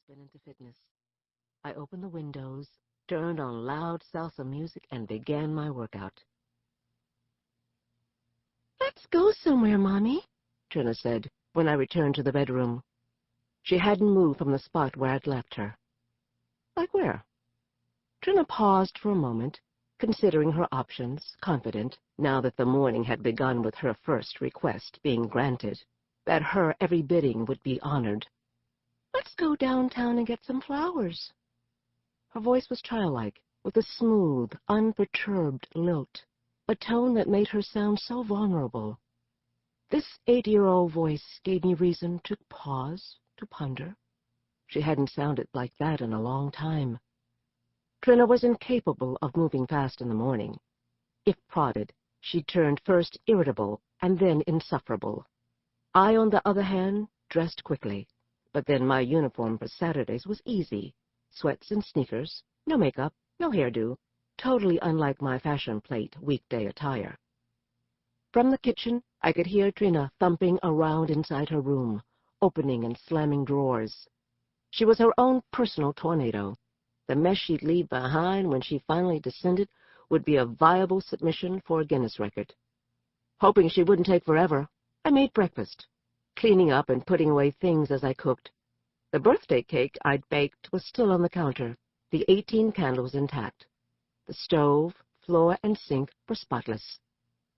been into fitness. I opened the windows, turned on loud salsa music, and began my workout. "Let's go somewhere, Mommy," Trina said when I returned to the bedroom. She hadn't moved from the spot where I'd left her. "Like where?" Trina paused for a moment, considering her options, confident, now that the morning had begun with her first request being granted, that her every bidding would be honored. "Let's go downtown and get some flowers." Her voice was childlike, with a smooth, unperturbed lilt, a tone that made her sound so vulnerable. This 8-year-old voice gave me reason to pause, to ponder. She hadn't sounded like that in a long time. Trina was incapable of moving fast in the morning. If prodded, she turned first irritable and then insufferable. I, on the other hand, dressed quickly, but then my uniform for Saturdays was easy. Sweats and sneakers, no makeup, no hairdo, totally unlike my fashion plate weekday attire. From the kitchen, I could hear Trina thumping around inside her room, opening and slamming drawers. She was her own personal tornado. The mess she'd leave behind when she finally descended would be a viable submission for a Guinness record. Hoping she wouldn't take forever, I made breakfast, cleaning up and putting away things as I cooked. The birthday cake I'd baked was still on the counter, the 18 candles intact. The stove, floor, and sink were spotless.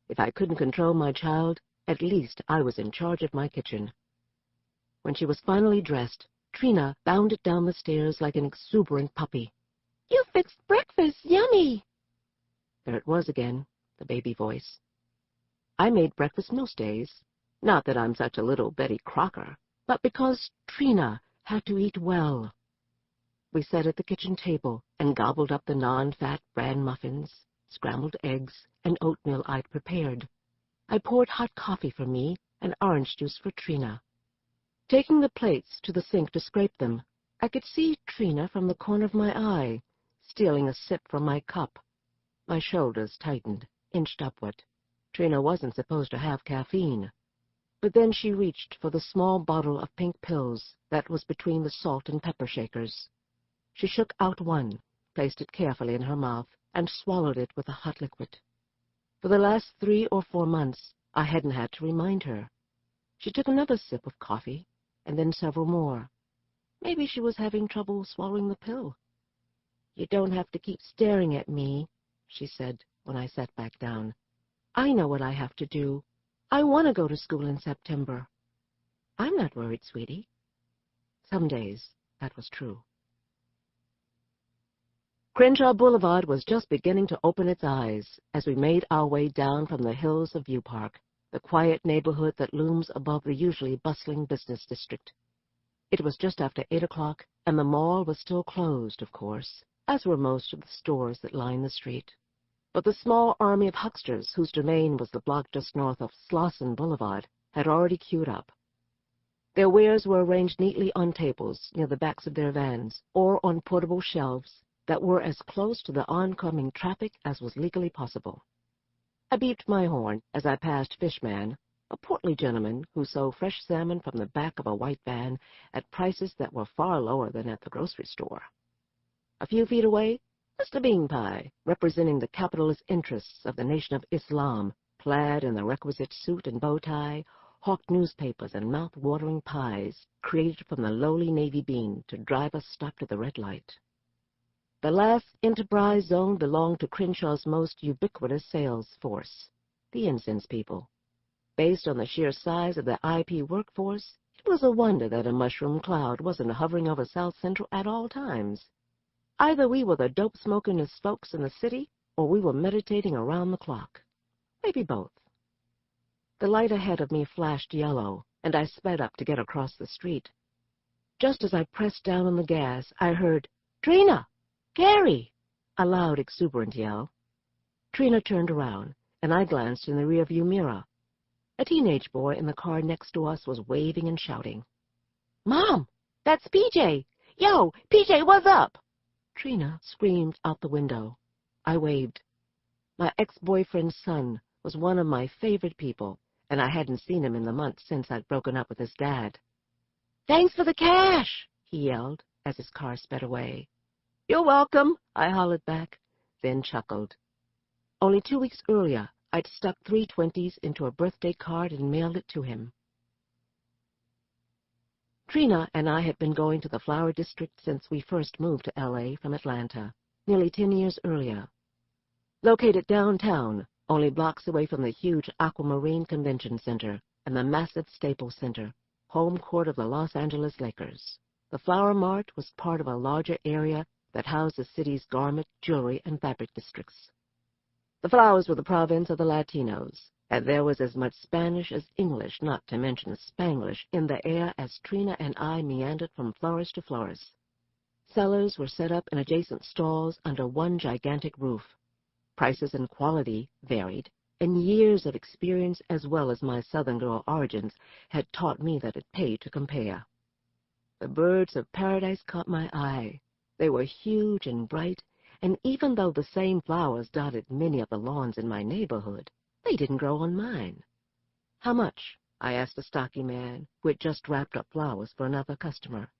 If I couldn't control my child, at least I was in charge of my kitchen. When she was finally dressed, Trina bounded down the stairs like an exuberant puppy. "You fixed breakfast! Yummy!" There it was again, the baby voice. I made breakfast most days. Not that I'm such a little Betty Crocker, but because Trina had to eat well. We sat at the kitchen table and gobbled up the non-fat bran muffins, scrambled eggs, and oatmeal I'd prepared. I poured hot coffee for me and orange juice for Trina. Taking the plates to the sink to scrape them, I could see Trina from the corner of my eye, stealing a sip from my cup. My shoulders tightened, inched upward. Trina wasn't supposed to have caffeine. But then she reached for the small bottle of pink pills that was between the salt and pepper shakers. She shook out one, placed it carefully in her mouth, and swallowed it with a hot liquid. For the last 3 or 4 months, I hadn't had to remind her. She took another sip of coffee, and then several more. Maybe she was having trouble swallowing the pill. "You don't have to keep staring at me," she said when I sat back down. "I know what I have to do. I want to go to school in September." "I'm not worried, sweetie." Some days that was true. Crenshaw Boulevard was just beginning to open its eyes as we made our way down from the hills of View Park, the quiet neighborhood that looms above the usually bustling business district. It was just after 8 o'clock, and the mall was still closed, of course, as were most of the stores that lined the street. But the small army of hucksters whose domain was the block just north of Slauson Boulevard had already queued up. Their wares were arranged neatly on tables near the backs of their vans or on portable shelves that were as close to the oncoming traffic as was legally possible. I beeped my horn as I passed Fishman, a portly gentleman who sold fresh salmon from the back of a white van at prices that were far lower than at the grocery store. A few feet away, Mr. Bean Pie, representing the capitalist interests of the Nation of Islam, clad in the requisite suit and bow tie, hawked newspapers and mouth-watering pies created from the lowly navy bean to drive a stop to the red light. The last enterprise zone belonged to Crenshaw's most ubiquitous sales force, the incense people. Based on the sheer size of the IP workforce, it was a wonder that a mushroom cloud wasn't hovering over South Central at all times. Either we were the dope-smokingest folks in the city, or we were meditating around the clock. Maybe both. The light ahead of me flashed yellow, and I sped up to get across the street. Just as I pressed down on the gas, I heard, "Trina! Keri!" a loud, exuberant yell. Trina turned around, and I glanced in the rearview mirror. A teenage boy in the car next to us was waving and shouting. "Mom, that's PJ! Yo, PJ, what's up?" Trina screamed out the window. I waved. My ex-boyfriend's son was one of my favorite people, and I hadn't seen him in the months since I'd broken up with his dad. "Thanks for the cash!" he yelled, as his car sped away. "You're welcome," I hollered back, then chuckled. Only 2 weeks earlier, I'd stuck 320s into a birthday card and mailed it to him. Trina and I had been going to the flower district since we first moved to L.A. from Atlanta, nearly 10 years earlier. Located downtown, only blocks away from the huge Aquamarine Convention Center and the massive Staples Center, home court of the Los Angeles Lakers, the Flower Mart was part of a larger area that housed the city's garment, jewelry, and fabric districts. The flowers were the province of the Latinos, and there was as much Spanish as English, not to mention Spanglish, in the air as Trina and I meandered from florist to florist. Sellers were set up in adjacent stalls under one gigantic roof. Prices and quality varied, and years of experience as well as my Southern girl origins had taught me that it paid to compare. The birds of paradise caught my eye. They were huge and bright, and even though the same flowers dotted many of the lawns in my neighborhood, they didn't grow on mine. "How much?" I asked the stocky man, who had just wrapped up flowers for another customer.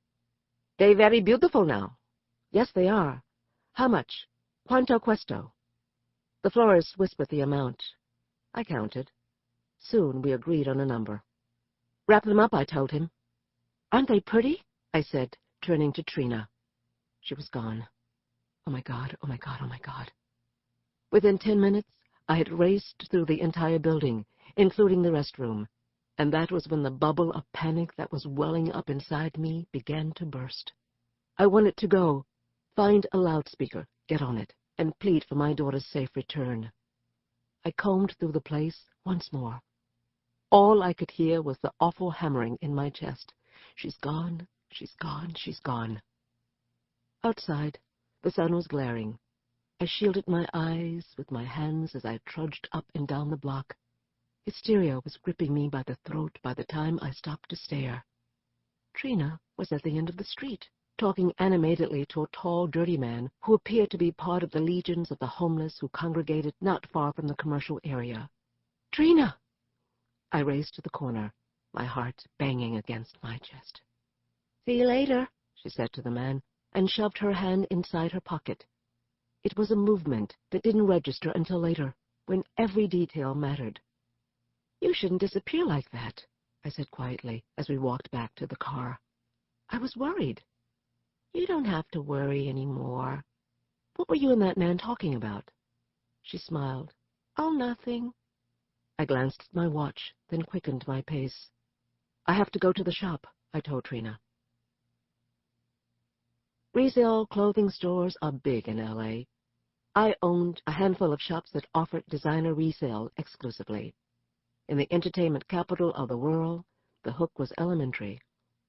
"They very beautiful now." "Yes, they are. How much? Quanto questo?" The florist whispered the amount. I counted. Soon we agreed on a number. "Wrap them up," I told him. "Aren't they pretty?" I said, turning to Trina. She was gone. Oh my God, oh my God, oh my God. Within 10 minutes, I had raced through the entire building, including the restroom, and that was when the bubble of panic that was welling up inside me began to burst. I wanted to go, find a loudspeaker, get on it, and plead for my daughter's safe return. I combed through the place once more. All I could hear was the awful hammering in my chest. She's gone, she's gone, she's gone. Outside, the sun was glaring. I shielded my eyes with my hands as I trudged up and down the block. Hysteria was gripping me by the throat by the time I stopped to stare. Trina was at the end of the street, talking animatedly to a tall, dirty man who appeared to be part of the legions of the homeless who congregated not far from the commercial area. "Trina!" I raced to the corner, my heart banging against my chest. "See you later," she said to the man, and shoved her hand inside her pocket. It was a movement that didn't register until later, when every detail mattered. "You shouldn't disappear like that," I said quietly as we walked back to the car. "I was worried." "You don't have to worry anymore. What were you and that man talking about?" She smiled. "Oh, nothing." I glanced at my watch, then quickened my pace. "I have to go to the shop," I told Trina. Resale clothing stores are big in L.A. I owned a handful of shops that offered designer resale exclusively. In the entertainment capital of the world, the hook was elementary.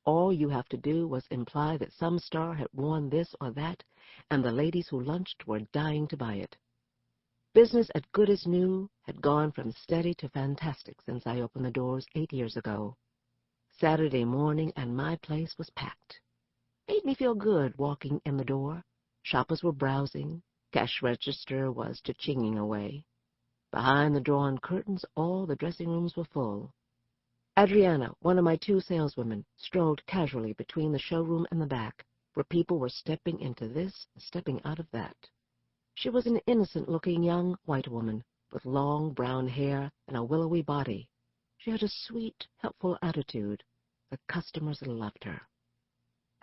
All you have to do was imply that some star had worn this or that, and the ladies who lunched were dying to buy it. Business at Good as New had gone from steady to fantastic since I opened the doors 8 years ago. Saturday morning, and my place was packed. Made me feel good walking in the door. Shoppers were browsing. Cash register was cha-chinging away. Behind the drawn curtains, all the dressing rooms were full. Adriana, one of my 2 saleswomen, strolled casually between the showroom and the back, where people were stepping into this and stepping out of that. She was an innocent-looking young white woman with long brown hair and a willowy body. She had a sweet, helpful attitude. The customers loved her.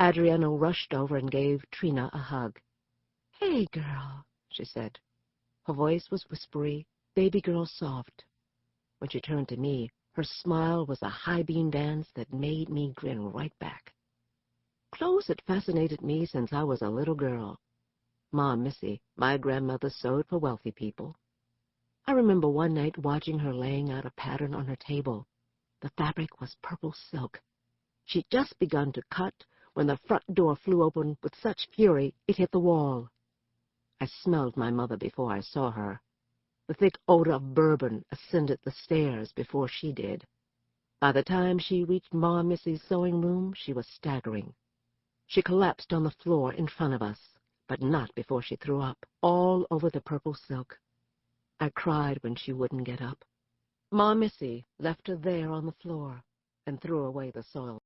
Adriana rushed over and gave Trina a hug. "Hey, girl," she said. Her voice was whispery, baby girl soft. When she turned to me, her smile was a high beam dance that made me grin right back. Clothes had fascinated me since I was a little girl. Ma Missy, my grandmother, sewed for wealthy people. I remember one night watching her laying out a pattern on her table. The fabric was purple silk. She'd just begun to cut when the front door flew open with such fury it hit the wall. I smelled my mother before I saw her. The thick odor of bourbon ascended the stairs before she did. By the time she reached Ma Missy's sewing room, she was staggering. She collapsed on the floor in front of us, but not before she threw up, all over the purple silk. I cried when she wouldn't get up. Ma Missy left her there on the floor and threw away the soiled